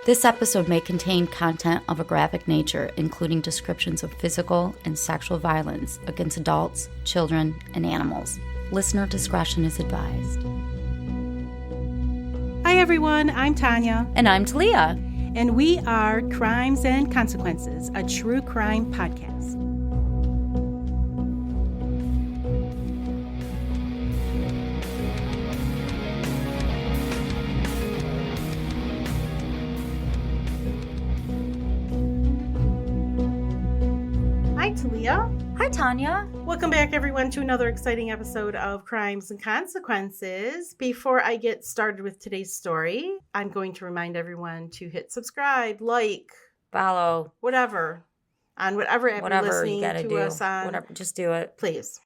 This episode may contain content of a graphic nature, including descriptions of physical and sexual violence against adults, children, and animals. Listener discretion is advised. Hi everyone, I'm Tanya. And I'm Talia. And we are Crimes and Consequences, a true crime podcast. Hi Talia. Hi Tanya. Welcome back everyone to another exciting episode of Crimes and Consequences. Before I get started with today's story, I'm going to remind everyone to hit subscribe, like, Follow. whatever app you're listening to us on. Whatever, just do it. Please.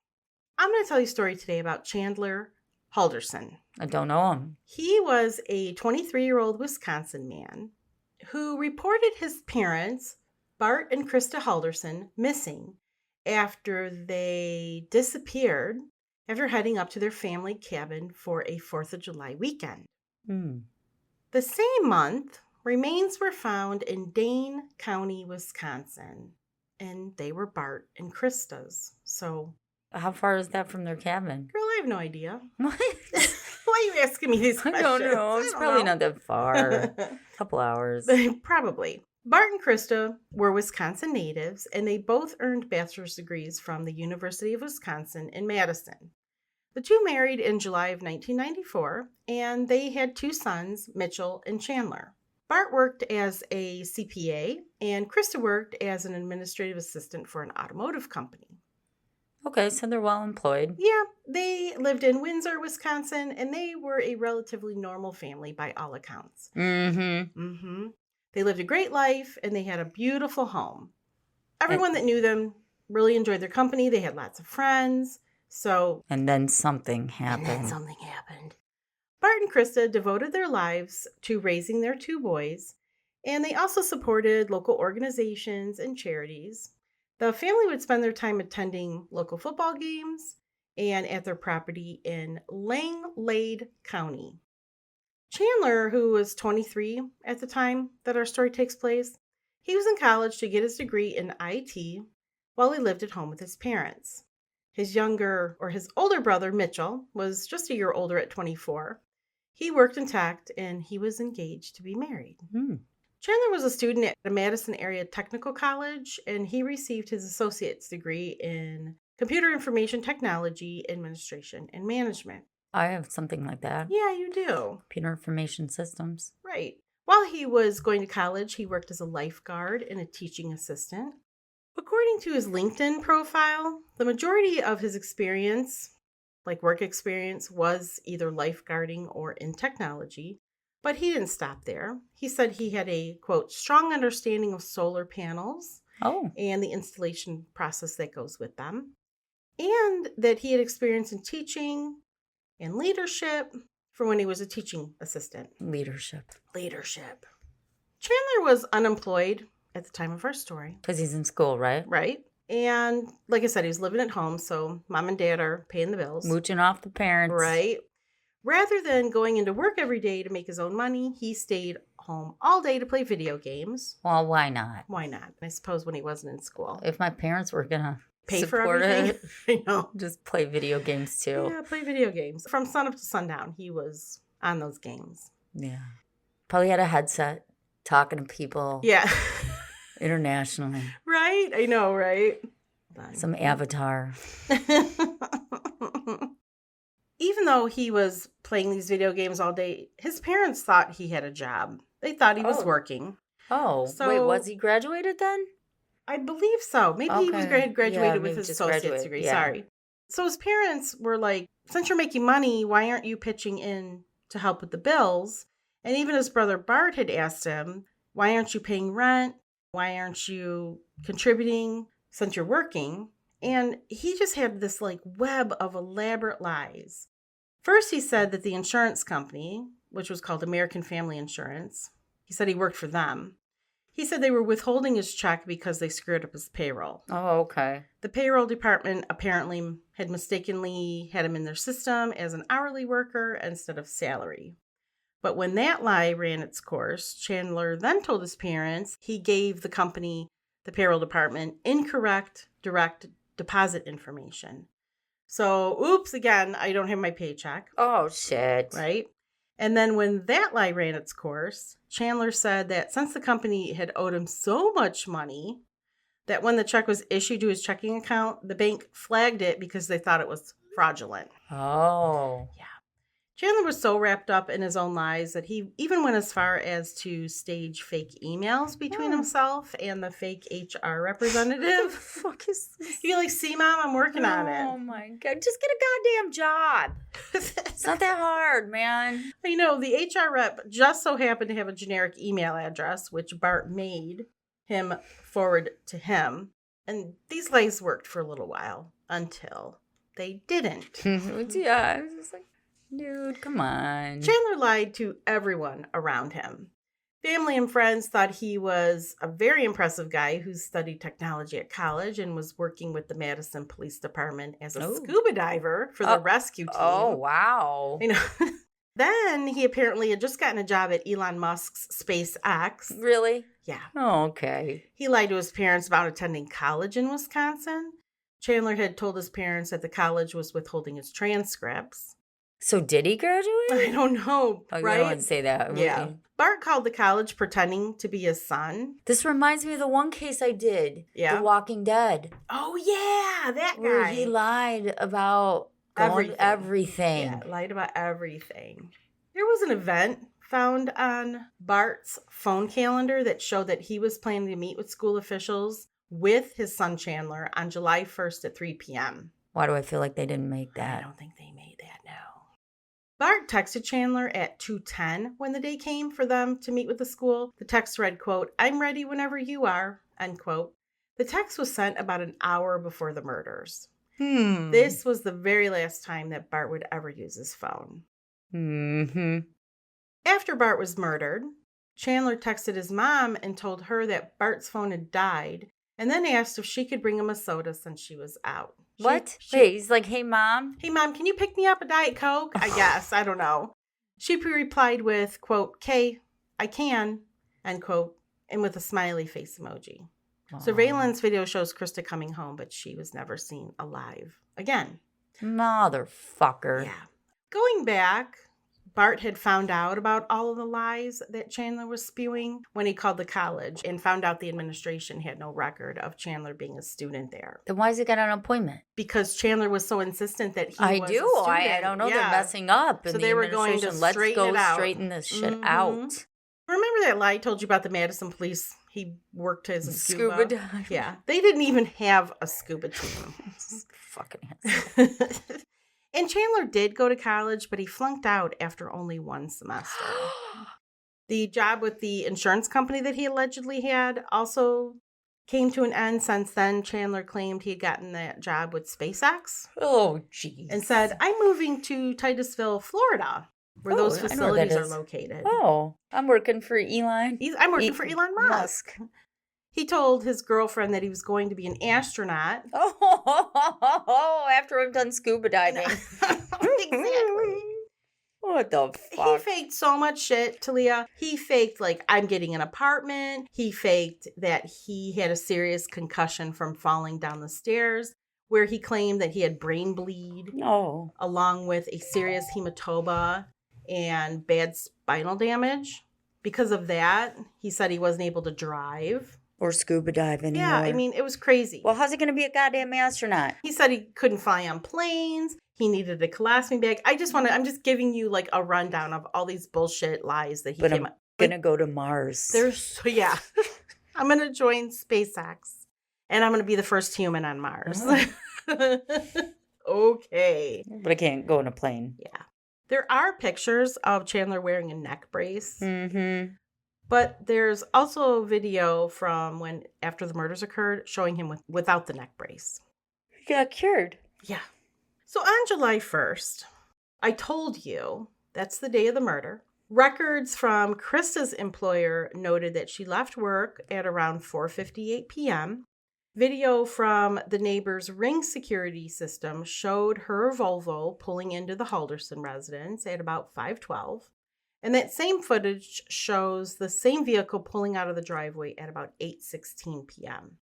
I'm going to tell you a story today about Chandler Halderson. I don't know him. He was a 23-year-old Wisconsin man who reported his parents, Bart and Krista Halderson, missing after they disappeared after heading up to their family cabin for a 4th of July weekend. The same month, remains were found in Dane County, Wisconsin, and they were Bart and Krista's. So, How far is that from their cabin? girl, I have no idea. What? Why are you asking me these I questions? don't know. It's probably not that far. A couple hours. Probably. Bart and Krista were Wisconsin natives, and they both earned bachelor's degrees from the University of Wisconsin in Madison. The two married in July of 1994, and they had 2 sons, Mitchell and Chandler. Bart worked as a CPA, and Krista worked as an administrative assistant for an automotive company. Okay, so they're well employed. Yeah, they lived in Windsor, Wisconsin, and they were a relatively normal family by all accounts. They lived a great life, and they had a beautiful home. Everyone that knew them really enjoyed their company. They had lots of friends. And then something happened. Bart and Krista devoted their lives to raising their 2 boys, and they also supported local organizations and charities. The family would spend their time attending local football games and at their property in Langlade County. Chandler, who was 23 at the time that our story takes place, he was in college to get his degree in IT while he lived at home with his parents. His older brother, Mitchell, was just a year older at 24. He worked in tech and he was engaged to be married. Chandler was a student at the Madison area technical college, and he received his associate's degree in computer information technology, administration, and management. I have something like that. Yeah, you do. Computer information systems. Right. While he was going to college, he worked as a lifeguard and a teaching assistant. According to his LinkedIn profile, the majority of his experience, like work experience, was either lifeguarding or in technology, but he didn't stop there. He said he had a, quote, strong understanding of solar panels and the installation process that goes with them, and that he had experience in teaching and leadership from when he was a teaching assistant. Leadership. Chandler was unemployed at the time of our story. Because he's in school, right? Right. And like I said, he was living at home, so mom and dad are paying the bills. Mooching off the parents. Right. Rather than going into work every day to make his own money, he stayed home all day to play video games. Well, why not? Why not? I suppose when he wasn't in school. If my parents were going to Pay for support everything. it, I know. just play video games too. Yeah, play video games. From sunup to sundown, he was on those games. Yeah. Probably had a headset, talking to people. Yeah. Internationally. Right? I know, right? Some avatar. Even though he was playing these video games all day, his parents thought he had a job. They thought he was working. Wait, was he graduated then? I believe so. Maybe he was graduated with his associate's degree. Yeah. Sorry. So his parents were like, since you're making money, why aren't you pitching in to help with the bills? And even his brother Bart had asked him, why aren't you paying rent? Why aren't you contributing since you're working? And he just had this like web of elaborate lies. First, he said that the insurance company, which was called American Family Insurance, he said he worked for them. He said they were withholding his check because they screwed up his payroll. Oh, okay. The payroll department apparently had mistakenly had him in their system as an hourly worker instead of salary. But when that lie ran its course, Chandler then told his parents he gave the company, the payroll department, incorrect direct deposit information. So, oops, again, I don't have my paycheck. Oh, shit. Right? And then when that lie ran its course, Chandler said that since the company had owed him so much money, that when the check was issued to his checking account, the bank flagged it because they thought it was fraudulent. Oh. Yeah. Chandler was so wrapped up in his own lies that he even went as far as to stage fake emails between himself and the fake HR representative. What the fuck is this? You're like, see, Mom, I'm working on it. Oh, my God. Just get a goddamn job. It's not that hard, man. I know, the HR rep just so happened to have a generic email address, which Bart made him forward to him. And these lies worked for a little while until they didn't. Yeah, I was just like, dude, come on. Chandler lied to everyone around him. Family and friends thought he was a very impressive guy who studied technology at college and was working with the Madison Police Department as a scuba diver for the rescue team. Oh, wow. You know. Then he apparently had just gotten a job at Elon Musk's SpaceX. Really? Yeah. Oh, okay. He lied to his parents about attending college in Wisconsin. Chandler had told his parents that the college was withholding his transcripts. So did he graduate? I don't know, Oh, right? you don't want to say that. Yeah. Okay. Bart called the college pretending to be his son. This reminds me of the one case I did. Yeah. The Walking Dead. Oh, yeah, that guy. Where he lied about everything. Yeah, lied about everything. There was an event found on Bart's phone calendar that showed that he was planning to meet with school officials with his son Chandler on July 1st at 3 p.m. Why do I feel like they didn't make that? I don't think they made that, no. Bart texted Chandler at 2:10 when the day came for them to meet with the school. The text read, quote, "I'm ready whenever you are," end quote. The text was sent about an hour before the murders. This was the very last time that Bart would ever use his phone. Mm-hmm. After Bart was murdered, Chandler texted his mom and told her that Bart's phone had died, and then asked if she could bring him a soda since she was out. What? Wait, he's like, hey, Mom? Hey, Mom, can you pick me up a Diet Coke? I guess. I don't know. She replied with, quote, "Kay, I can," end quote, and with a smiley face emoji. Aww. Surveillance video shows Krista coming home, but she was never seen alive again. Motherfucker. Yeah. Going back, Bart had found out about all of the lies that Chandler was spewing when he called the college and found out the administration had no record of Chandler being a student there. Then why has he got an appointment? Because Chandler was so insistent that he was I a student. I don't know. Yeah. They're messing up. So And they the were going to administration, let's straighten go it out. straighten this shit out. Remember that lie I told you about the Madison police? He worked as a Scuba diver. Yeah. They didn't even have a scuba team. Fucking And Chandler did go to college, but he flunked out after only one semester. The job with the insurance company that he allegedly had also came to an end. Since then, Chandler claimed he had gotten that job with SpaceX. Oh, jeez. And said, "I'm moving to Titusville, Florida, where those I know where facilities that are is. located." Oh, I'm working for Elon. I'm working for Elon Musk. He told his girlfriend that he was going to be an astronaut. Oh, after I'm done scuba diving. Exactly. What the He fuck? faked so much shit, Talia. He faked, like, I'm getting an apartment. He faked that he had a serious concussion from falling down the stairs, where he claimed that he had brain bleed, Oh. along with a serious hematoma and bad spinal damage. Because of that, he said he wasn't able to drive. Or scuba dive anymore. Yeah, I mean, it was crazy. Well, how's he going to be a goddamn astronaut? He said he couldn't fly on planes. He needed a colostomy bag. I'm just giving you like a rundown of all these bullshit lies that he But came I'm up. going to go to Mars. Yeah. I'm going to join SpaceX and I'm going to be the first human on Mars. Okay. But I can't go in a plane. Yeah. There are pictures of Chandler wearing a neck brace. Mm-hmm. But there's also a video from when after the murders occurred showing him without the neck brace. He got cured. Yeah. So on July 1st, I told you that's the day of the murder. Records from Krista's employer noted that she left work at around 4:58 p.m. Video from the neighbor's Ring security system showed her Volvo pulling into the Halderson residence at about 5:12. And that same footage shows the same vehicle pulling out of the driveway at about 8:16 p.m.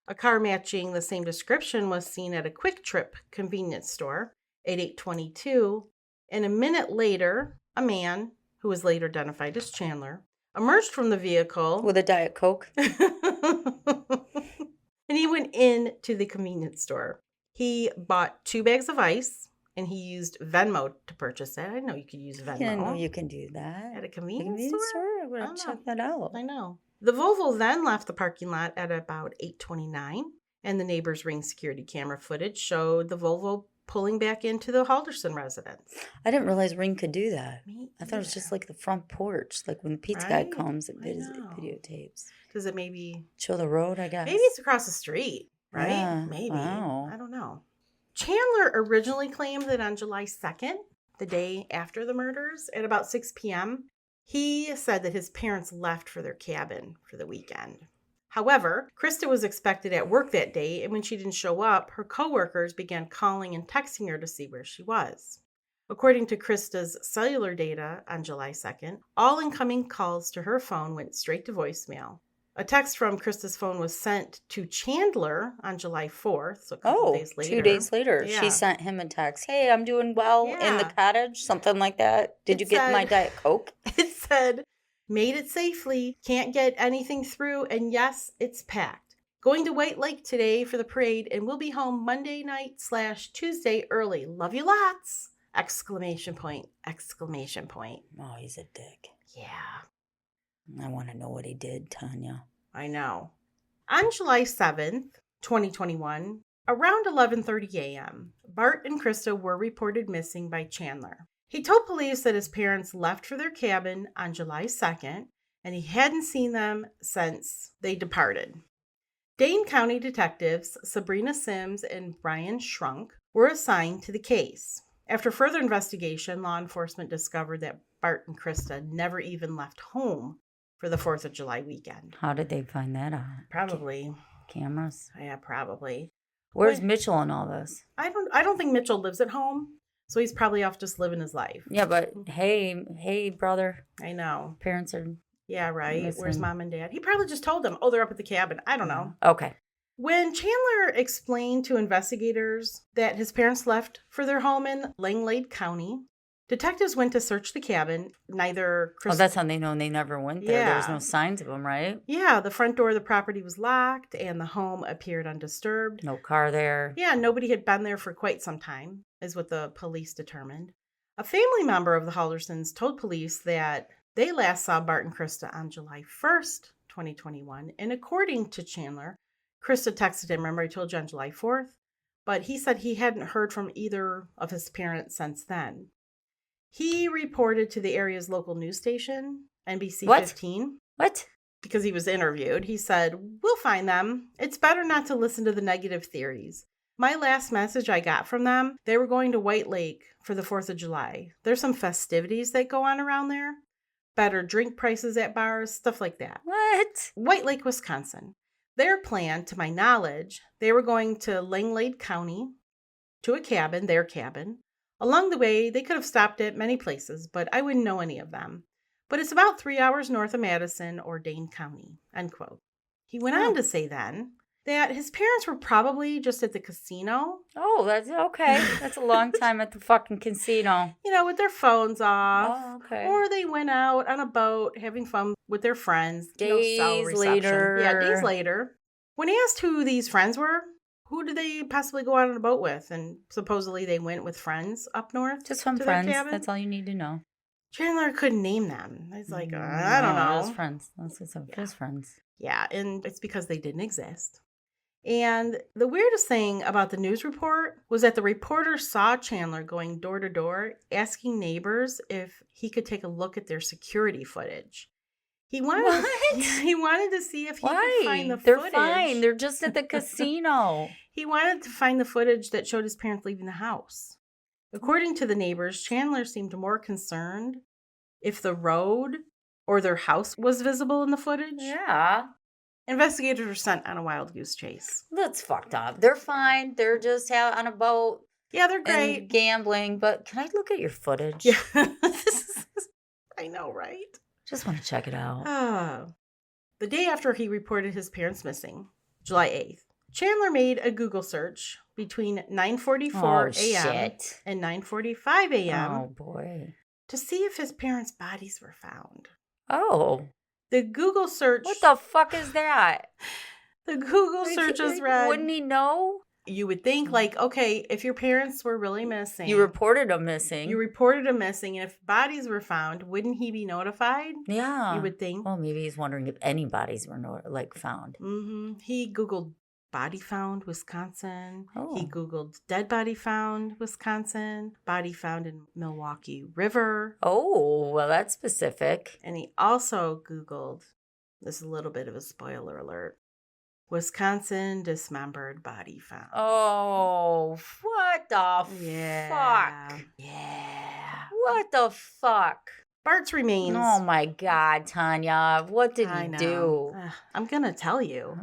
A car matching the same description was seen at a Quick Trip convenience store at 8:22, and a minute later, a man, who was later identified as Chandler, emerged from the vehicle With a Diet Coke. and he went into the convenience store. He bought 2 bags of ice, and he used Venmo to purchase it. I didn't know you could use Venmo. I didn't know you can do that. At a convenience store? I'm going to check that out. I know. The Volvo then left the parking lot at about 8:29, and the neighbor's Ring security camera footage showed the Volvo pulling back into the Halderson residence. I didn't realize Ring could do that. Me I thought it was just like the front porch, like when the pizza Right? guy comes, it I know. videotapes. Does it maybe... Show the road, I guess. Maybe it's across the street, right? Yeah, Maybe. wow. I don't know. Chandler originally claimed that on July 2nd, the day after the murders, at about 6 p.m., he said that his parents left for their cabin for the weekend. However, Krista was expected at work that day, and when she didn't show up, her coworkers began calling and texting her to see where she was. According to Krista's cellular data on July 2nd, all incoming calls to her phone went straight to voicemail. A text from Krista's phone was sent to Chandler on July 4th, so a couple days later. 2 days later. Yeah. She sent him a text. Hey, I'm doing well in the Yeah. cottage. Something like that. Did you get my Diet Coke? It said, made it safely, can't get anything through, and yes, it's packed. Going to White Lake today for the parade, and we'll be home Monday night / Tuesday early. Love you lots! Exclamation point, exclamation point. Oh, he's a dick. Yeah, I want to know what he did, Tanya. I know. On July 7th, 2021, around 11:30 a.m., Bart and Krista were reported missing by Chandler. He told police that his parents left for their cabin on July 2nd, and he hadn't seen them since they departed. Dane County detectives Sabrina Sims and Brian Shrunk were assigned to the case. After further investigation, law enforcement discovered that Bart and Krista never even left home for the 4th of July weekend. How did they find that out? Probably. Cameras? Yeah, probably. Where's Wait. Mitchell in all this? I don't think Mitchell lives at home, so he's probably off just living his life. Yeah, but hey, brother. I know. Parents are... Yeah, right. Listen. Where's mom and dad? He probably just told them, oh, they're up at the cabin. I don't know. Okay. When Chandler explained to investigators that his parents left for their home in Langlade County, detectives went to search the cabin. Neither Chris... Oh, that's how they know they never went there. There was Yeah. no signs of them, right? Yeah, the front door of the property was locked and the home appeared undisturbed. No car there. Yeah, nobody had been there for quite some time, is what the police determined. A family member of the Haldersons told police that they last saw Bart and Krista on July 1st, 2021, and according to Chandler, Krista texted him, remember I told you on July 4th? But he said he hadn't heard from either of his parents since then. He reported to the area's local news station, NBC What? 15. What? Because he was interviewed. He said, we'll find them. It's better not to listen to the negative theories. My last message I got from them, they were going to White Lake for the 4th of July. There's some festivities that go on around there. Better drink prices at bars, stuff like that. What? White Lake, Wisconsin. Their plan, to my knowledge, they were going to Langlade County, to a cabin, their cabin. Along the way, they could have stopped at many places, but I wouldn't know any of them. But it's about 3 hours north of Madison or Dane County, end quote. He went on to say then that his parents were probably just at the casino. Oh, that's okay. That's a long time at the fucking casino. You know, with their phones off. Oh, okay. Or they went out on a boat having fun with their friends. Days no cell reception. later. Yeah, days later. When he asked who these friends were, who did they possibly go out on a boat with? And supposedly they went with friends up north. Just some to their friends. cabin? That's all you need to know. Chandler couldn't name them. He's like, I don't know. His friends. That's his friends. Yeah, and it's because they didn't exist. And the weirdest thing about the news report was that the reporter saw Chandler going door to door, asking neighbors if he could take a look at their security footage. He wanted, What? He wanted to see if he could Why? find the They're footage. fine. They're just at the casino. He wanted to find the footage that showed his parents leaving the house. According to the neighbors, Chandler seemed more concerned if the road or their house was visible in the footage. Yeah. Investigators were sent on a wild goose chase. That's fucked up. They're fine. They're just out on a boat Yeah, they're great. and gambling. But can I look at your footage? Yeah. I know, right? Just want to check it out. The day after he reported his parents missing, July 8th, Chandler made a Google search between 9:44 a.m. and 9:45 a.m. Oh, boy. to see if his parents' bodies were found. Oh. The Google search... What the fuck is that? The Google searches read... Wouldn't he know? You would think, like, okay, if your parents were really missing... You reported them missing. And if bodies were found, wouldn't he be notified? Yeah. You would think. Well, maybe he's wondering if any bodies were, found. Mm-hmm. He Googled body found, Wisconsin. Oh. He Googled dead body found, Wisconsin. Body found in Milwaukee River. Oh, well, that's specific. And he also Googled, this is a little bit of a spoiler alert, Wisconsin dismembered body found. Oh, what the fuck? Yeah. What the fuck? Bart's remains. Oh, my God, Tanya. What did he do? I'm going to tell you.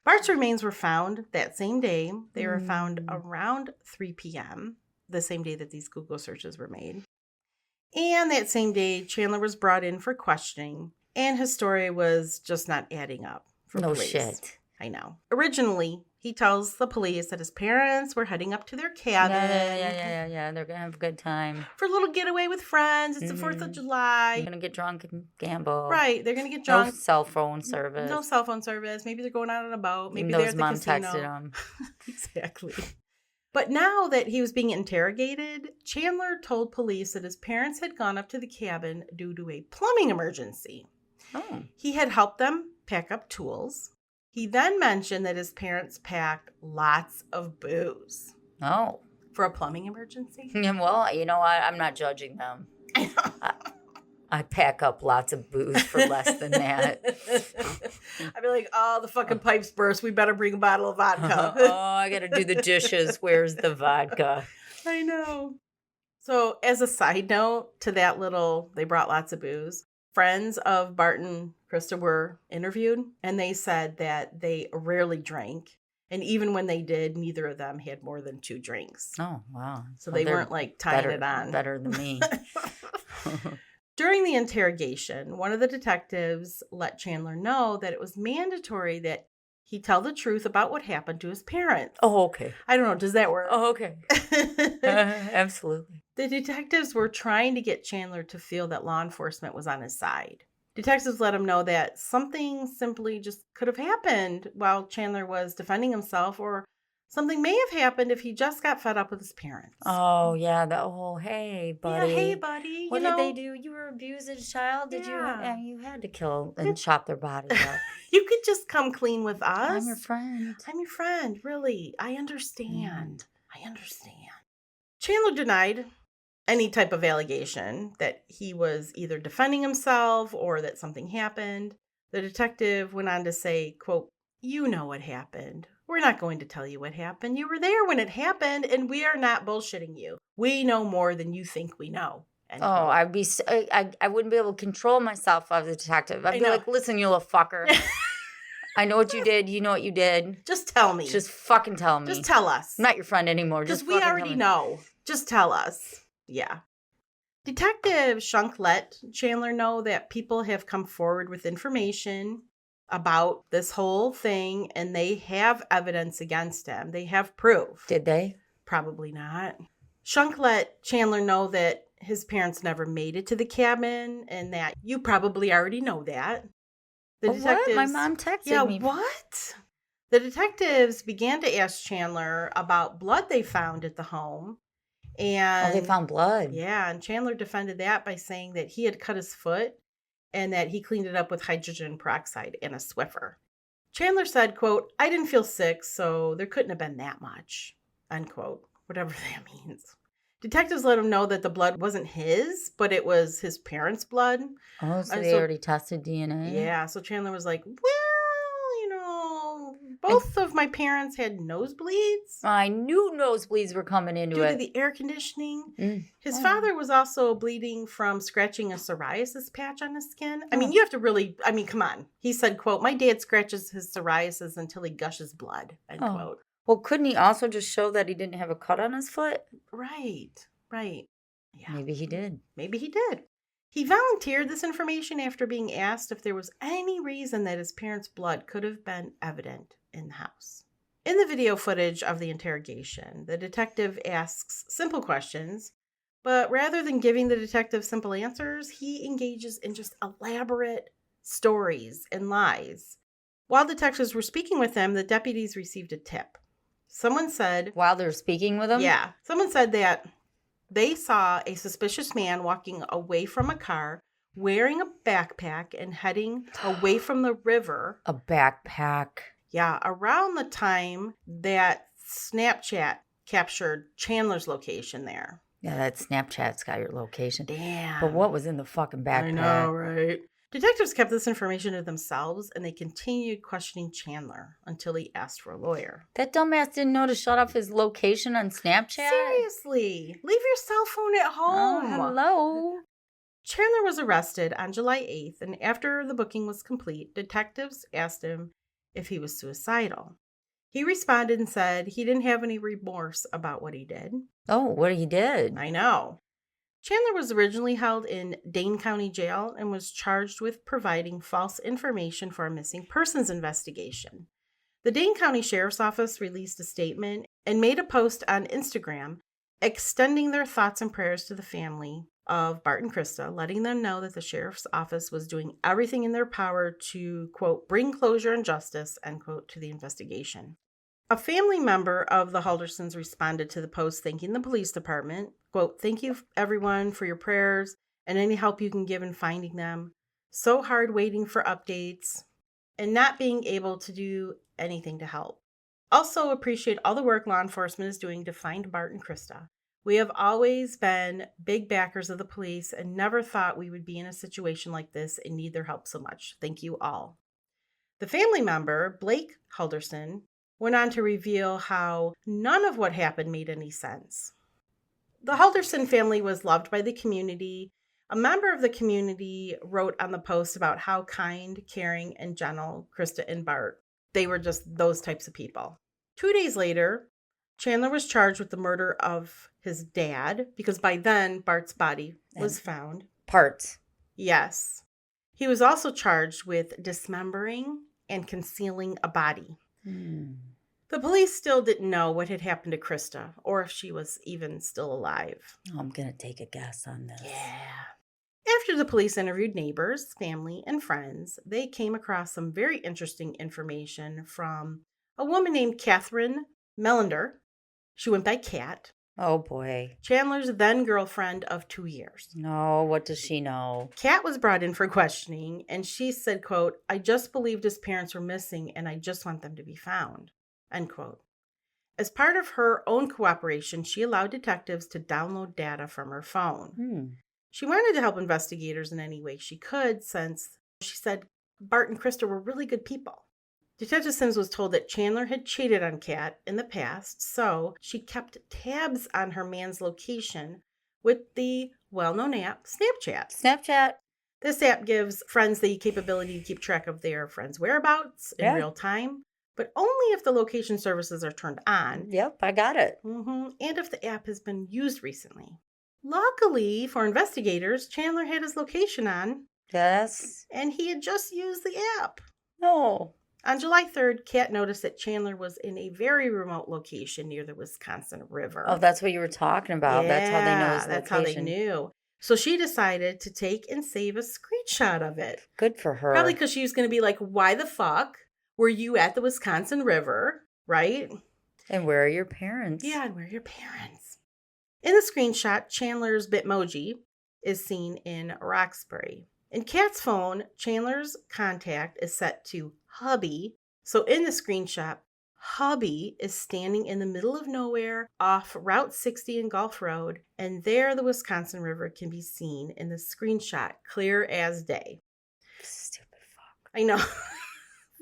Bart's remains were found that same day. They were found around 3 p.m., the same day that these Google searches were made. And that same day, Chandler was brought in for questioning, and his story was just not adding up for police. Shit. I know. Originally, he tells the police that his parents were heading up to their cabin. Yeah. They're going to have a good time. For a little getaway with friends. It's the 4th of July. They're going to get drunk and gamble. Right. They're going to get drunk. No cell phone service. No cell phone service. Maybe they're going out on a boat. Maybe those they're at the mom casino. texted them. Exactly. But now that he was being interrogated, Chandler told police that his parents had gone up to the cabin due to a plumbing emergency. Oh. He had helped them pack up tools. He then mentioned that his parents packed lots of booze. Oh. For a plumbing emergency? Well, you know what? I'm not judging them. I know. I pack up lots of booze for less than that. I'd be like, oh, the fucking pipes burst. We better bring a bottle of vodka. Oh, I got to do the dishes. Where's the vodka? I know. So as a side note to that little, they brought lots of booze. Friends of Bart and Krista were interviewed, and they said that they rarely drank. And even when they did, neither of them had more than 2 drinks. Oh, wow. So they weren't like tying it on. Better than me. During the interrogation, one of the detectives let Chandler know that it was mandatory that he tell the truth about what happened to his parents. Oh, okay. I don't know. Does that work? Oh, okay. Absolutely. The detectives were trying to get Chandler to feel that law enforcement was on his side. Detectives let him know that something simply just could have happened while Chandler was defending himself, or something may have happened if he just got fed up with his parents. Oh, yeah. Hey, buddy. Yeah, hey, buddy. What did they do? You were abused as a child? Did you? Yeah, you had to kill and chop their bodies up. You could just come clean with us. I'm your friend. Really. I understand. Chandler denied any type of allegation that he was either defending himself or that something happened. The detective went on to say, quote, "You know what happened. We're not going to tell you what happened. You were there when it happened, and we are not bullshitting you. We know more than you think we know." Oh, I wouldn't be able to control myself as a detective. I'd be like, listen, you little fucker. I know what you did. You know what you did. Just tell me. Just fucking tell me. Just tell us. I'm not your friend anymore. Just we already know. Just tell us. Yeah. Detective Shunk let Chandler know that people have come forward with information about this whole thing, and they have evidence against him. They have proof. Did they? Probably not. Shunk let Chandler know that his parents never made it to the cabin, and that you probably already know that. The detectives, what? My mom texted me. Yeah, what? The detectives began to ask Chandler about blood they found at the home. And they found blood. Yeah, and Chandler defended that by saying that he had cut his foot and that he cleaned it up with hydrogen peroxide and a Swiffer. Chandler said, quote, "I didn't feel sick, so there couldn't have been that much," unquote, whatever that means. Detectives let him know that the blood wasn't his, but it was his parents' blood. Oh, so they already tested DNA? Yeah, so Chandler was like, well, you know, both of my parents had nosebleeds. I knew nosebleeds were coming into it. Due to the air conditioning. His father was also bleeding from scratching a psoriasis patch on his skin. I mean, you have to really, come on. He said, quote, "My dad scratches his psoriasis until he gushes blood," end quote. Well, couldn't he also just show that he didn't have a cut on his foot? Right. Yeah. Maybe he did. He volunteered this information after being asked if there was any reason that his parents' blood could have been evident in the house. In the video footage of the interrogation, the detective asks simple questions, but rather than giving the detective simple answers, he engages in just elaborate stories and lies. While detectives were speaking with him, the deputies received a tip. Someone said... While they're speaking with him? Yeah. Someone said that they saw a suspicious man walking away from a car, wearing a backpack and heading away from the river. A backpack. Yeah, around the time that Snapchat captured Chandler's location there. Yeah, that Snapchat's got your location. Damn. But what was in the fucking backpack? I know, right? Detectives kept this information to themselves, and they continued questioning Chandler until he asked for a lawyer. That dumbass didn't know to shut off his location on Snapchat? Seriously. Leave your cell phone at home. Oh, hello. Chandler was arrested on July 8th, and after the booking was complete, detectives asked him if he was suicidal. He responded and said he didn't have any remorse about what he did. Oh, what he did? I know. Chandler was originally held in Dane County Jail and was charged with providing false information for a missing persons investigation. The Dane County Sheriff's Office released a statement and made a post on Instagram extending their thoughts and prayers to the family of Bart and Krista, letting them know that the Sheriff's Office was doing everything in their power to, quote, bring closure and justice, end quote, to the investigation. A family member of the Haldersons responded to the post thanking the police department, quote, thank you everyone for your prayers and any help you can give in finding them. So hard waiting for updates and not being able to do anything to help. Also appreciate all the work law enforcement is doing to find Bart and Krista. We have always been big backers of the police and never thought we would be in a situation like this and need their help so much. Thank you all. The family member, Blake Halderson, went on to reveal how none of what happened made any sense. The Halderson family was loved by the community. A member of the community wrote on the post about how kind, caring, and gentle Krista and Bart. They were just those types of people. 2 days later, Chandler was charged with the murder of his dad because by then Bart's body was found. Parts. Yes. He was also charged with dismembering and concealing a body. The police still didn't know what had happened to Krista or if she was even still alive. Oh, I'm going to take a guess on this. Yeah. After the police interviewed neighbors, family, and friends, they came across some very interesting information from a woman named Catherine Melander. She went by Kat. Oh, boy. Chandler's then-girlfriend of 2 years. No, what does she know? Kat was brought in for questioning, and she said, quote, I just believed his parents were missing, and I just want them to be found, end quote. As part of her own cooperation, she allowed detectives to download data from her phone. She wanted to help investigators in any way she could since, she said, Bart and Krista were really good people. Detective Sims was told that Chandler had cheated on Kat in the past, so she kept tabs on her man's location with the well-known app Snapchat. This app gives friends the capability to keep track of their friends' whereabouts in real time, but only if the location services are turned on. Yep, I got it. And if the app has been used recently. Luckily for investigators, Chandler had his location on. Yes. And he had just used the app. No. On July 3rd, Kat noticed that Chandler was in a very remote location near the Wisconsin River. Oh, that's what you were talking about. Yeah, that's how they know his location. That's how they knew. So she decided to take and save a screenshot of it. Good for her. Probably because she was going to be like, why the fuck were you at the Wisconsin River, right? And where are your parents? Yeah, and where are your parents? In the screenshot, Chandler's Bitmoji is seen in Roxbury. In Kat's phone, Chandler's contact is set to hubby. So in the screenshot, hubby is standing in the middle of nowhere off Route 60 and Gulf Road, and there the Wisconsin River can be seen in the screenshot, clear as day. Stupid fuck. I know.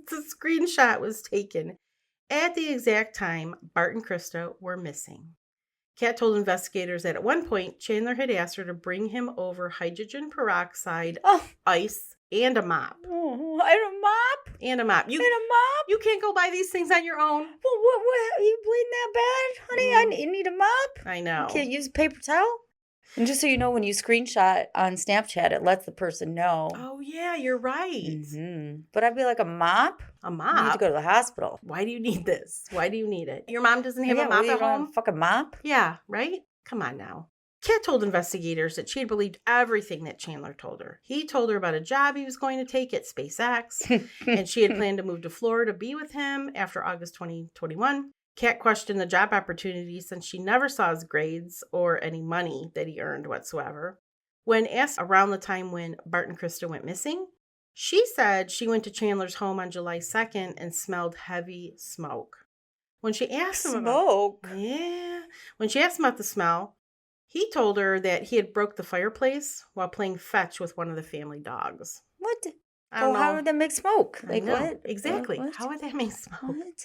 The screenshot was taken at the exact time Bart and Krista were missing. Kat told investigators that at one point, Chandler had asked her to bring him over hydrogen peroxide, ice, and a mop. Oh, and a mop? And a mop. And a mop? You can't go buy these things on your own. Well, what? Are you bleeding that bad, honey? I need a mop? I know. You can't use a paper towel? And just so you know, when you screenshot on Snapchat, it lets the person know. Oh, yeah, you're right. Mm-hmm. But I'd be like, a mop? A I need mop? to go to the hospital. Why do you need this? Why do you need it? Your mom doesn't have a mop at home? A fucking mop? Yeah, right? Come on now. Kat told investigators that she had believed everything that Chandler told her. He told her about a job he was going to take at SpaceX, and she had planned to move to Florida to be with him after August 2021. Kat questioned the job opportunity since she never saw his grades or any money that he earned whatsoever. When asked around the time when Bart and Krista went missing, she said she went to Chandler's home on July 2nd and smelled heavy smoke. When she asked him about When she asked him about the smell, he told her that he had broke the fireplace while playing fetch with one of the family dogs. What? I don't know. How would that make smoke? Like what? Exactly. What? How would that make smoke? What?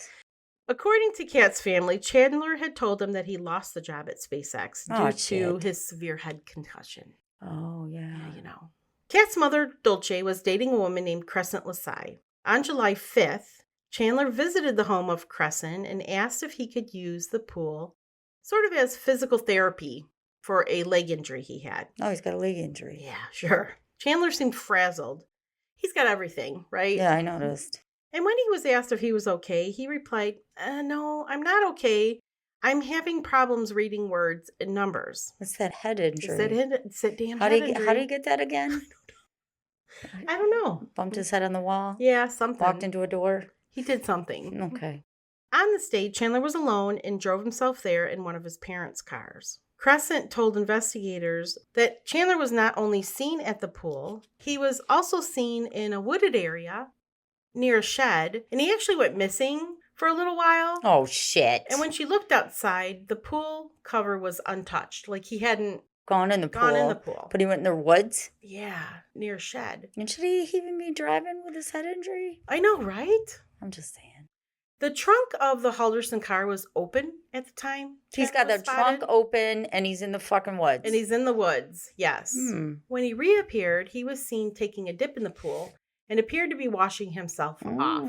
According to Kat's family, Chandler had told them that he lost the job at SpaceX due to his severe head concussion. Oh, yeah. You know. Kat's mother, Dulce, was dating a woman named Crescent Lasai. On July 5th, Chandler visited the home of Crescent and asked if he could use the pool sort of as physical therapy for a leg injury he had. Oh, he's got a leg injury. Yeah, sure. Chandler seemed frazzled. He's got everything, right? Yeah, I noticed. And when he was asked if he was okay, he replied, no, I'm not okay. I'm having problems reading words and numbers. It's that head injury. It's that damn head injury. How did he get that again? I don't know. Bumped his head on the wall? Yeah, something. Walked into a door? He did something. Okay. On the state, Chandler was alone and drove himself there in one of his parents' cars. Crescent told investigators that Chandler was not only seen at the pool, he was also seen in a wooded area near a shed, and he actually went missing for a little while. Oh, shit. And when she looked outside, the pool cover was untouched. Like he hadn't gone in the pool. But he went in the woods? Yeah, near a shed. And should he even be driving with his head injury? I know, right? I'm just saying. The trunk of the Halderson car was open at the time. He's got the trunk open and he's in the fucking woods. And he's in the woods, yes. When he reappeared, he was seen taking a dip in the pool and appeared to be washing himself off.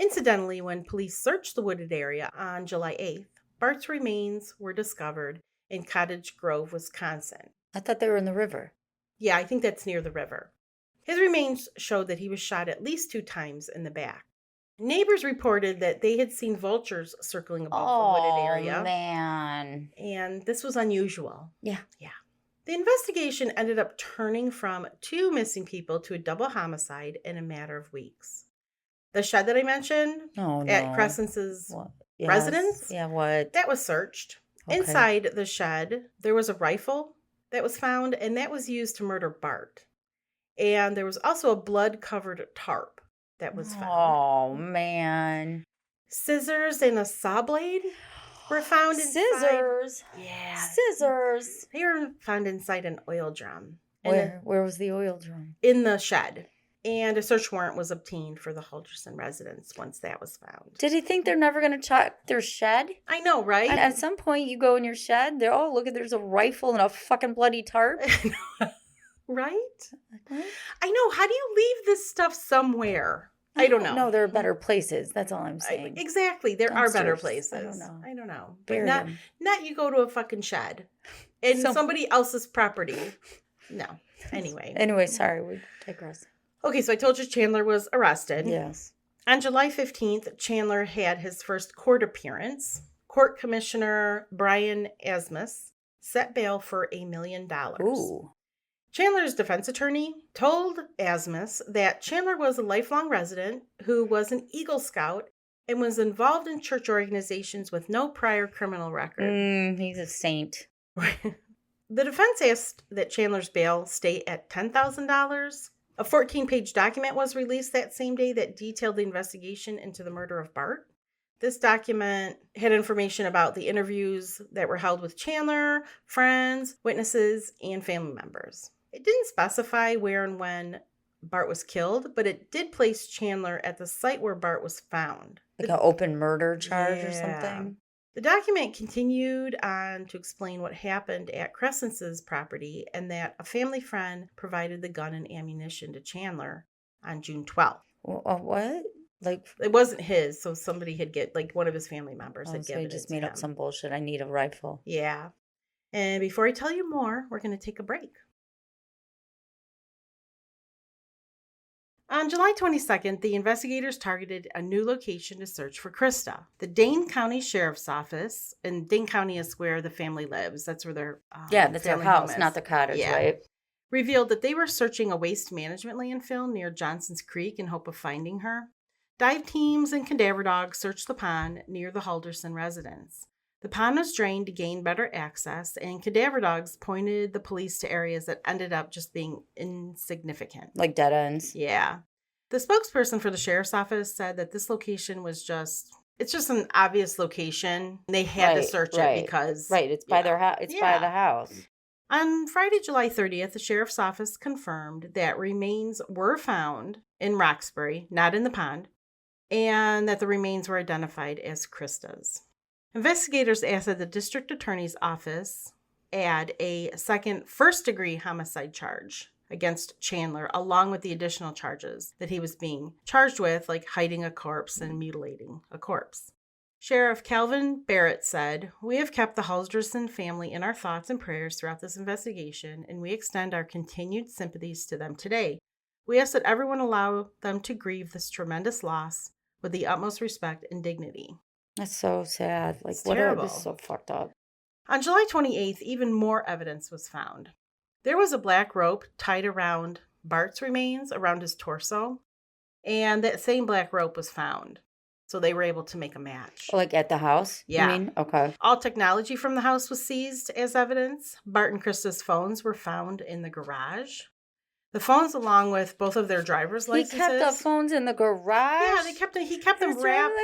Incidentally, when police searched the wooded area on July 8th, Bart's remains were discovered in Cottage Grove, Wisconsin. I thought they were in the river. Yeah, I think that's near the river. His remains showed that he was shot at least 2 times in the back. Neighbors reported that they had seen vultures circling above the wooded area. Oh, man. And this was unusual. Yeah. The investigation ended up turning from 2 missing people to a double homicide in a matter of weeks. The shed that I mentioned at Crescent's residence, that was searched. Okay. Inside the shed, there was a rifle that was found, and that was used to murder Bart. And there was also a blood-covered tarp that was found. Oh, man. Scissors and a saw blade were found inside. Scissors? Yeah. Scissors. They were found inside an oil drum. Where was the oil drum? In the shed. And a search warrant was obtained for the Halderson residence once that was found. Did he think they're never going to check their shed? I know, right? And at some point, you go in your shed, they're, look, there's a rifle and a fucking bloody tarp. Right? I know. How do you leave this stuff somewhere? I don't know. No, there are better places. That's all I'm saying. Exactly. There are better places. I don't know. But not you go to a fucking shed in somebody else's property. No. Anyway, sorry. We digress. Okay, so I told you Chandler was arrested. Yes. On July 15th, Chandler had his first court appearance. Court Commissioner Brian Asmus set bail for $1 million. Ooh. Chandler's defense attorney told Asmus that Chandler was a lifelong resident who was an Eagle Scout and was involved in church organizations with no prior criminal record. He's a saint. The defense asked that Chandler's bail stay at $10,000. A 14-page document was released that same day that detailed the investigation into the murder of Bart. This document had information about the interviews that were held with Chandler, friends, witnesses, and family members. It didn't specify where and when Bart was killed, but it did place Chandler at the site where Bart was found. Like an open murder charge or something? The document continued on to explain what happened at Crescent's property and that a family friend provided the gun and ammunition to Chandler on June 12th. What? Like it wasn't his, so somebody had one of his family members had given it. He just made up some bullshit. I need a rifle. Yeah. And before I tell you more, we're going to take a break. On July 22nd, the investigators targeted a new location to search for Krista. The Dane County Sheriff's Office, and Dane County is where the family lives. That's where their that's their house, not the cottage, right? Revealed that they were searching a waste management landfill near Johnson's Creek in hope of finding her. Dive teams and cadaver dogs searched the pond near the Halderson residence. The pond was drained to gain better access, and cadaver dogs pointed the police to areas that ended up just being insignificant. Like dead ends? Yeah. The spokesperson for the sheriff's office said that this location was it's just an obvious location. They had to search it because... Right, it's by their house. It's by the house. On Friday, July 30th, the sheriff's office confirmed that remains were found in Roxbury, not in the pond, and that the remains were identified as Krista's. Investigators asked that the district attorney's office add a second first-degree homicide charge against Chandler, along with the additional charges that he was being charged with, like hiding a corpse and mutilating a corpse. Sheriff Calvin Barrett said, "We have kept the Halderson family in our thoughts and prayers throughout this investigation, and we extend our continued sympathies to them today. We ask that everyone allow them to grieve this tremendous loss with the utmost respect and dignity." That's so sad. Like, it's terrible. This is so fucked up. On July 28th, even more evidence was found. There was a black rope tied around Bart's remains, around his torso, and that same black rope was found. So they were able to make a match. Like at the house? Yeah. You mean? Okay. All technology from the house was seized as evidence. Bart and Krista's phones were found in the garage. The phones, along with both of their driver's licenses. He kept the phones in the garage? Yeah, he kept them wrapped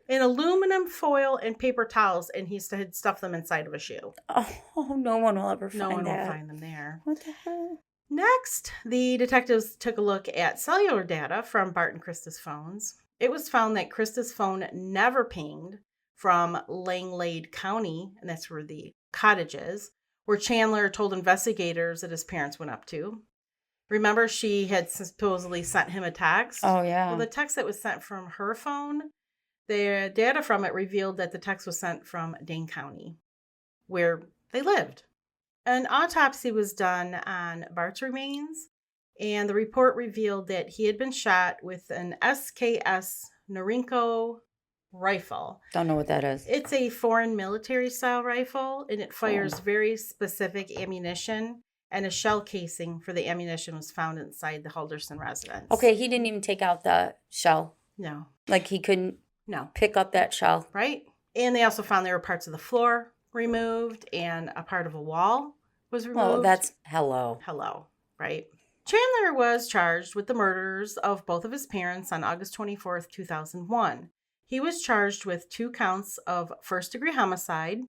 in aluminum foil and paper towels, and he had stuffed them inside of a shoe. Oh, no one will ever find that. No one will find them there. What the hell? Next, the detectives took a look at cellular data from Bart and Krista's phones. It was found that Krista's phone never pinged from Langlade County, and that's where the cottage is, where Chandler told investigators that his parents went up to. Remember, she had supposedly sent him a text? Oh, yeah. Well, the text that was sent from her phone, the data from it revealed that the text was sent from Dane County, where they lived. An autopsy was done on Bart's remains, and the report revealed that he had been shot with an SKS Norinco rifle. Don't know what that is. It's a foreign military-style rifle, and it fires very specific ammunition. And a shell casing for the ammunition was found inside the Halderson residence. Okay, he didn't even take out the shell. No. Like he couldn't pick up that shell. Right. And they also found there were parts of the floor removed and a part of a wall was removed. Oh, that's hello. Hello, right? Chandler was charged with the murders of both of his parents on August 24th, 2001. He was charged with 2 counts of first-degree homicide,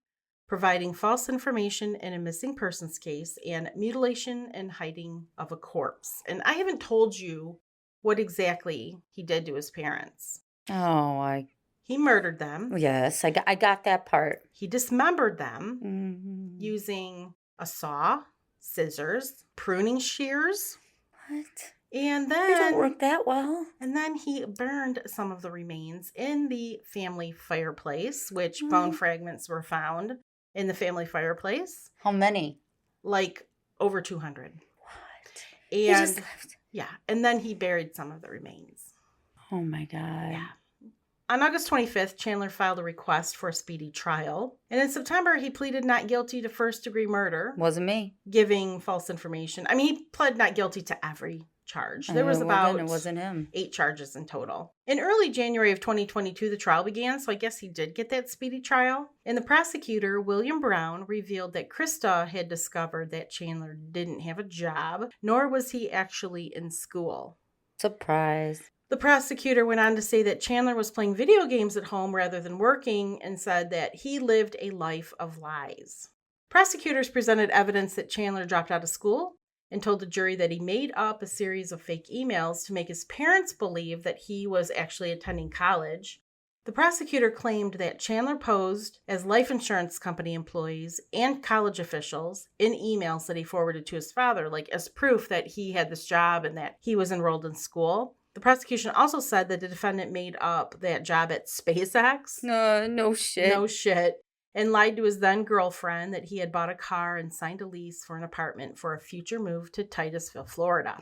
providing false information in a missing persons case, and mutilation and hiding of a corpse. And I haven't told you what exactly he did to his parents. He murdered them. Yes, I got that part. He dismembered them using a saw, scissors, pruning shears. What? And then... They don't work that well. And then he burned some of the remains in the family fireplace, which bone fragments were found in the family fireplace. How many? Like over 200. What? And he just left. Yeah. And then he buried some of the remains. Oh my God. Yeah. On August 25th, Chandler filed a request for a speedy trial. And in September, he pleaded not guilty to first-degree murder. Wasn't me. Giving false information. I mean, he pled not guilty to every charge. There was about it wasn't him. 8 charges in total. In early January of 2022, the trial began, so I guess he did get that speedy trial. And the prosecutor, William Brown, revealed that Krista had discovered that Chandler didn't have a job, nor was he actually in school. Surprise. The prosecutor went on to say that Chandler was playing video games at home rather than working, and said that he lived a life of lies. Prosecutors presented evidence that Chandler dropped out of school and told the jury that he made up a series of fake emails to make his parents believe that he was actually attending college. The prosecutor claimed that Chandler posed as life insurance company employees and college officials in emails that he forwarded to his father, like as proof that he had this job and that he was enrolled in school. The prosecution also said that the defendant made up that job at SpaceX. No shit. No shit. and lied to his then girlfriend that he had bought a car and signed a lease for an apartment for a future move to Titusville, Florida.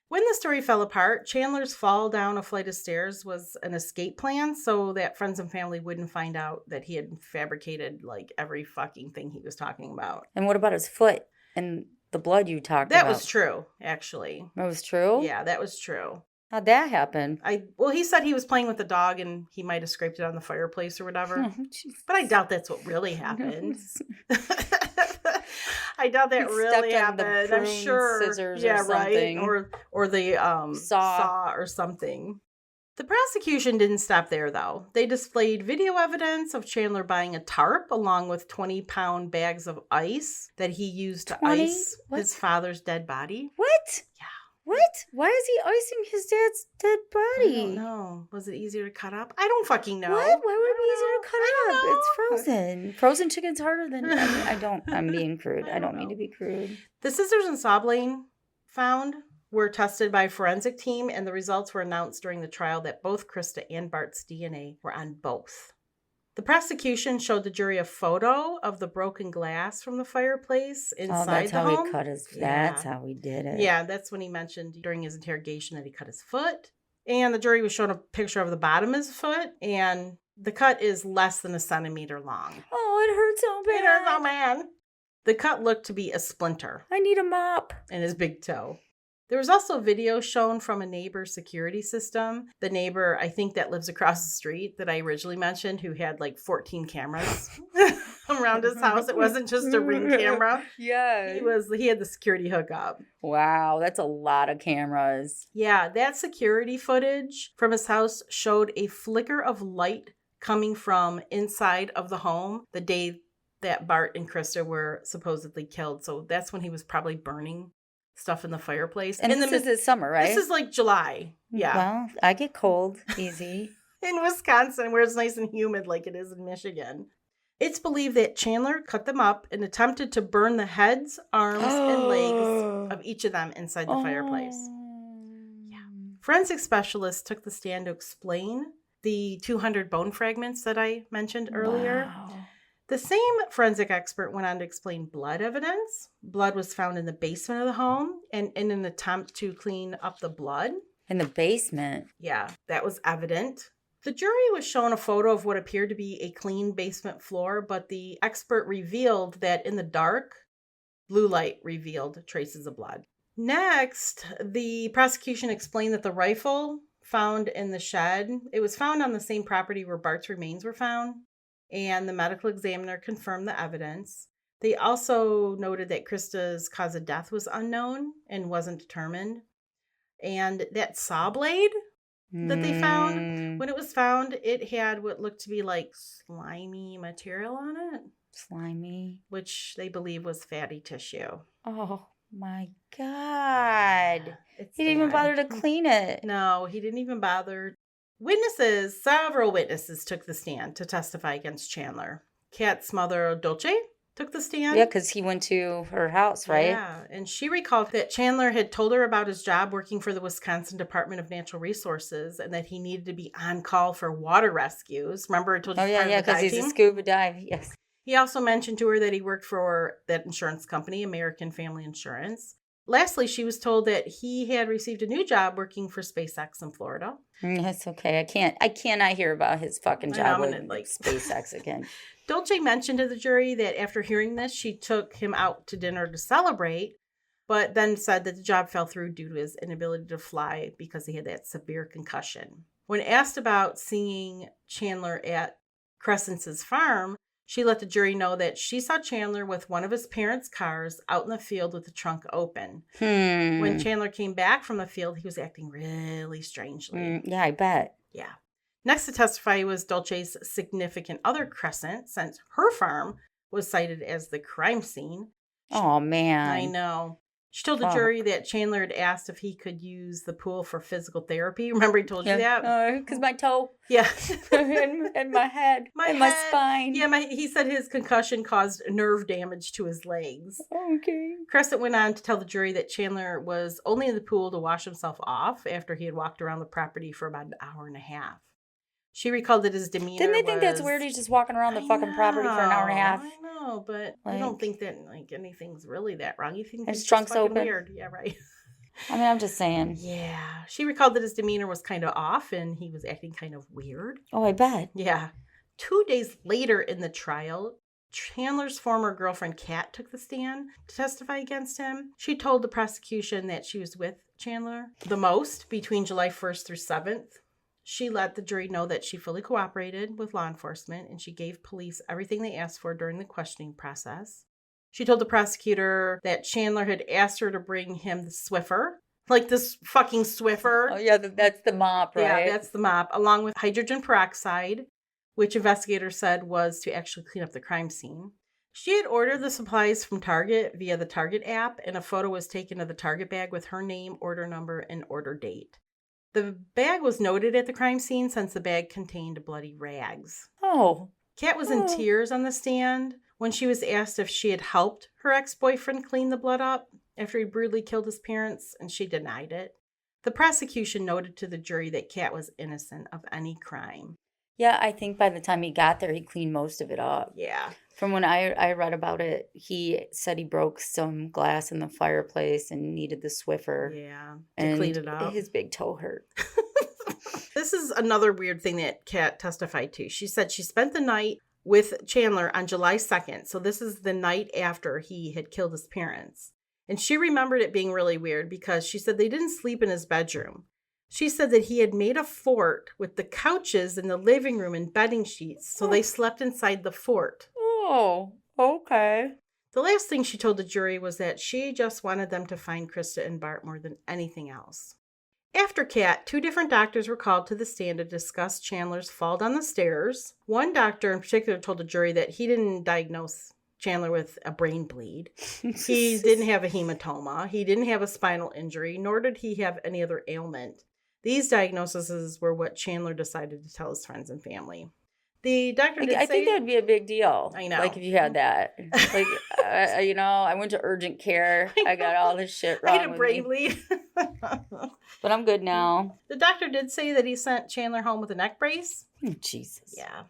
When the story fell apart, Chandler's fall down a flight of stairs was an escape plan so that friends and family wouldn't find out that he had fabricated like every fucking thing he was talking about. And what about his foot and the blood you talked about? That was true, actually. That was true? Yeah, that was true. How'd that happen? Well, he said he was playing with the dog and he might have scraped it on the fireplace or whatever. Oh, but I doubt that's what really happened. I doubt that really happened. I'm sure. Scissors or something. Right. Or the saw or something. The prosecution didn't stop there, though. They displayed video evidence of Chandler buying a tarp along with 20-pound bags of ice that he used to ice his father's dead body. What? Yeah. What? Why is he icing his dad's dead body? I don't know. Was it easier to cut up? I don't fucking know. What? Why would it be easier to cut up? It's frozen. Frozen chicken's harder than... I'm being crude. I don't mean to be crude. The scissors and saw blade found were tested by a forensic team, and the results were announced during the trial that both Krista and Bart's DNA were on both. The prosecution showed the jury a photo of the broken glass from the fireplace inside the home. That's how he cut his... Yeah. That's how he did it. Yeah, that's when he mentioned during his interrogation that he cut his foot. And the jury was shown a picture of the bottom of his foot, and the cut is less than a centimeter long. Oh, it hurts so bad. It hurts so bad. The cut looked to be a splinter. I need a mop. In his big toe. There was also video shown from a neighbor's security system. The neighbor, I think, that lives across the street that I originally mentioned, who had like 14 cameras around his house. It wasn't just a Ring camera. Yeah. He had the security hookup. Wow, that's a lot of cameras. Yeah, that security footage from his house showed a flicker of light coming from inside of the home the day that Bart and Krista were supposedly killed. So that's when he was probably burning stuff in the fireplace. And this is summer, right? This is like July. Yeah. Well, I get cold easy. In Wisconsin, where it's nice and humid like it is in Michigan. It's believed that Chandler cut them up and attempted to burn the heads, arms, and legs of each of them inside the fireplace. Yeah. Forensic specialists took the stand to explain the 200 bone fragments that I mentioned earlier. Wow. The same forensic expert went on to explain blood evidence. Blood was found in the basement of the home, and in an attempt to clean up the blood. In the basement? Yeah, that was evident. The jury was shown a photo of what appeared to be a clean basement floor, but the expert revealed that in the dark, blue light revealed traces of blood. Next, the prosecution explained that the rifle found in the shed, it was found on the same property where Bart's remains were found. And the medical examiner confirmed the evidence. They also noted that Krista's cause of death was unknown and wasn't determined. And that saw blade that they found, when it was found, it had what looked to be like slimy material on it. Slimy? Which they believe was fatty tissue. Oh my God. He didn't even bother to clean it. No, he didn't even bother. Several witnesses took the stand to testify against Chandler. Kat's mother, Dolce, took the stand. Yeah, because he went to her house, right? Yeah, and she recalled that Chandler had told her about his job working for the Wisconsin Department of Natural Resources and that he needed to be on call for water rescues. Remember I told you? Oh, yeah, because he's a scuba dive, yes. He also mentioned to her that he worked for that insurance company, American Family Insurance. Lastly, she was told that he had received a new job working for SpaceX in Florida. That's okay. I cannot hear about his fucking job with SpaceX again. Dolce mentioned to the jury that after hearing this, she took him out to dinner to celebrate, but then said that the job fell through due to his inability to fly because he had that severe concussion. When asked about seeing Chandler at Crescence's farm, she let the jury know that she saw Chandler with one of his parents' cars out in the field with the trunk open. When Chandler came back from the field, he was acting really strangely. Yeah, I bet. Yeah. Next to testify was Dolce's significant other, Crescent, since her farm was cited as the crime scene. Oh, man. I know. She told the jury that Chandler had asked if he could use the pool for physical therapy. Remember he told you that? Because my toe. Yeah. and my head. My spine. Yeah, he said his concussion caused nerve damage to his legs. Okay. Crescent went on to tell the jury that Chandler was only in the pool to wash himself off after he had walked around the property for about an hour and a half. She recalled that his demeanor Didn't they think that's weird? He's just walking around the fucking property for an hour and a half. I know, but I don't think that anything's really that wrong. You think his trunk's open? Weird. Yeah, right. I mean, I'm just saying. Yeah. She recalled that his demeanor was kind of off and he was acting kind of weird. Oh, I bet. Yeah. 2 days later in the trial, Chandler's former girlfriend, Kat, took the stand to testify against him. She told the prosecution that she was with Chandler the most between July 1st through 7th. She let the jury know that she fully cooperated with law enforcement and she gave police everything they asked for during the questioning process. She told the prosecutor that Chandler had asked her to bring him the Swiffer, like this fucking Swiffer. Oh, yeah, that's the mop, right? Yeah, that's the mop, along with hydrogen peroxide, which investigators said was to actually clean up the crime scene. She had ordered the supplies from Target via the Target app, and a photo was taken of the Target bag with her name, order number, and order date. The bag was noted at the crime scene since the bag contained bloody rags. Oh. Kat was in tears on the stand when she was asked if she had helped her ex-boyfriend clean the blood up after he brutally killed his parents, and she denied it. The prosecution noted to the jury that Kat was innocent of any crime. Yeah, I think by the time he got there, he cleaned most of it up. Yeah. From when I read about it, he said he broke some glass in the fireplace and needed the Swiffer. Yeah, to clean it up. His big toe hurt. This is another weird thing that Kat testified to. She said she spent the night with Chandler on July 2nd. So this is the night after he had killed his parents. And she remembered it being really weird because she said they didn't sleep in his bedroom. She said that he had made a fort with the couches in the living room and bedding sheets. So they slept inside the fort. Oh, okay. The last thing she told the jury was that she just wanted them to find Krista and Bart more than anything else. After Kat, 2 different doctors were called to the stand to discuss Chandler's fall down the stairs. One doctor in particular told the jury that he didn't diagnose Chandler with a brain bleed. He didn't have a hematoma. He didn't have a spinal injury, nor did he have any other ailment. These diagnoses were what Chandler decided to tell his friends and family. The doctor did say... I think that would be a big deal. I know. Like, if you had that. Like, I went to urgent care. I got all this shit wrong with me. I had a brain bleed. But I'm good now. The doctor did say that he sent Chandler home with a neck brace. Oh, Jesus. Yeah.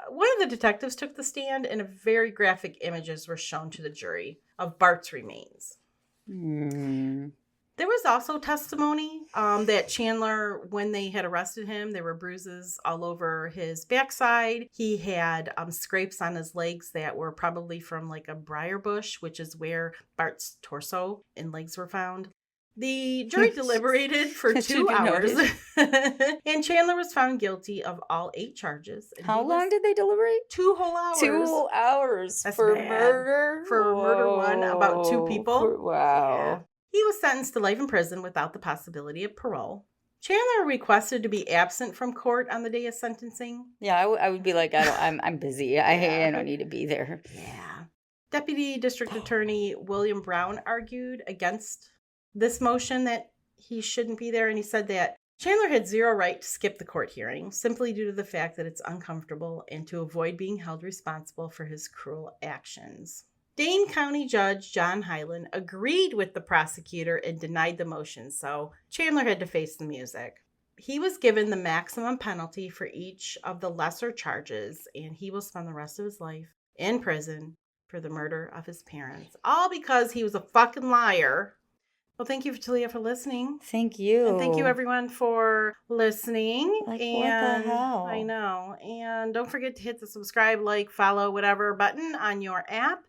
One of the detectives took the stand, and very graphic images were shown to the jury of Bart's remains. There was also testimony that Chandler, when they had arrested him, there were bruises all over his backside. He had scrapes on his legs that were probably from like a briar bush, which is where Bart's torso and legs were found. The jury deliberated for 2 hours, and Chandler was found guilty of all 8 charges. How long did they deliberate? 2 whole hours. 2 hours. That's for bad. murder? For murder one, about 2 people. Wow. Yeah. He was sentenced to life in prison without the possibility of parole. Chandler requested to be absent from court on the day of sentencing. Yeah, I would be like, I'm busy. I don't need to be there. Yeah. Deputy District Attorney William Brown argued against this motion that he shouldn't be there, and he said that Chandler had zero right to skip the court hearing simply due to the fact that it's uncomfortable and to avoid being held responsible for his cruel actions. Dane County Judge John Hyland agreed with the prosecutor and denied the motion, so Chandler had to face the music. He was given the maximum penalty for each of the lesser charges, and he will spend the rest of his life in prison for the murder of his parents, all because he was a fucking liar. Well, thank you, Talia, for listening. Thank you. And thank you, everyone, for listening. Like, and what the hell? I know. And don't forget to hit the subscribe, like, follow, whatever button on your app.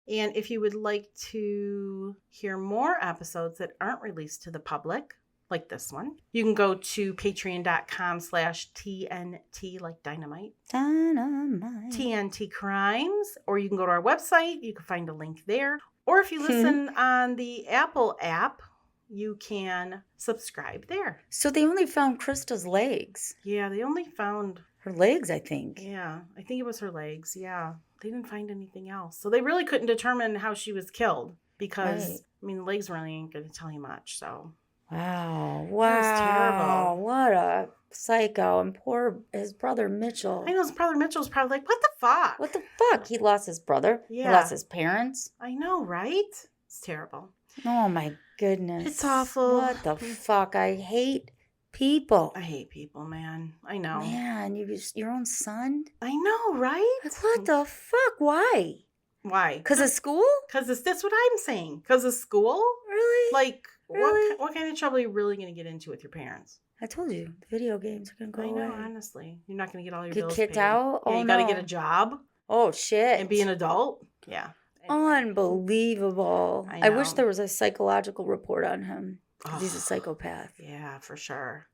And if you would like to hear more episodes that aren't released to the public, like this one, you can go to patreon.com/TNT, like dynamite. TNT Crimes. Or you can go to our website. You can find a link there. Or if you listen on the Apple app, you can subscribe there. So they only found Krista's legs. Yeah, they only found... her legs, I think. Yeah, I think it was her legs. Yeah, they didn't find anything else. So they really couldn't determine how she was killed because, Right. I mean, the legs really ain't going to tell you much, so... Wow. That was terrible. What a psycho. And poor his brother Mitchell. I know his brother Mitchell's probably like, what the fuck? What the fuck? He lost his brother. Yeah. He lost his parents. I know, right? It's terrible. Oh my goodness. It's awful. What the fuck? I hate people. I hate people, man. I know. Man, your own son? I know, right? Like, what the fuck? Why? Why? Because of school? Because that's what I'm saying. Because of school? Really? Like, Really? what kind of trouble are you really going to get into with your parents? I told you, the video games are going to go away. I know, honestly. You're not going to get all your Get bills kicked paid. out? Yeah, Oh, you got to get no. a job. Oh, shit. And be an adult. Yeah. Anyway. Unbelievable. I wish there was a psychological report on him. Because he's a psychopath. Yeah, for sure.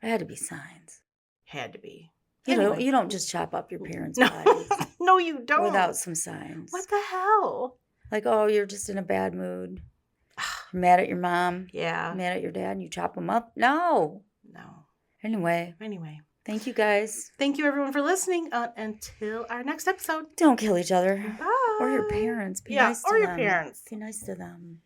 There had to be signs. Had to be. You don't just chop up your parents' bodies. No, you don't. Without some signs. What the hell? Like, oh, you're just in a bad mood. You're mad at your mom. Yeah. You're mad at your dad and you chop them up. No. Anyway. Thank you, guys. Thank you, everyone, for listening. Until our next episode. Don't kill each other. Bye. Or your parents. Be nice to them. Your parents. Be nice to them.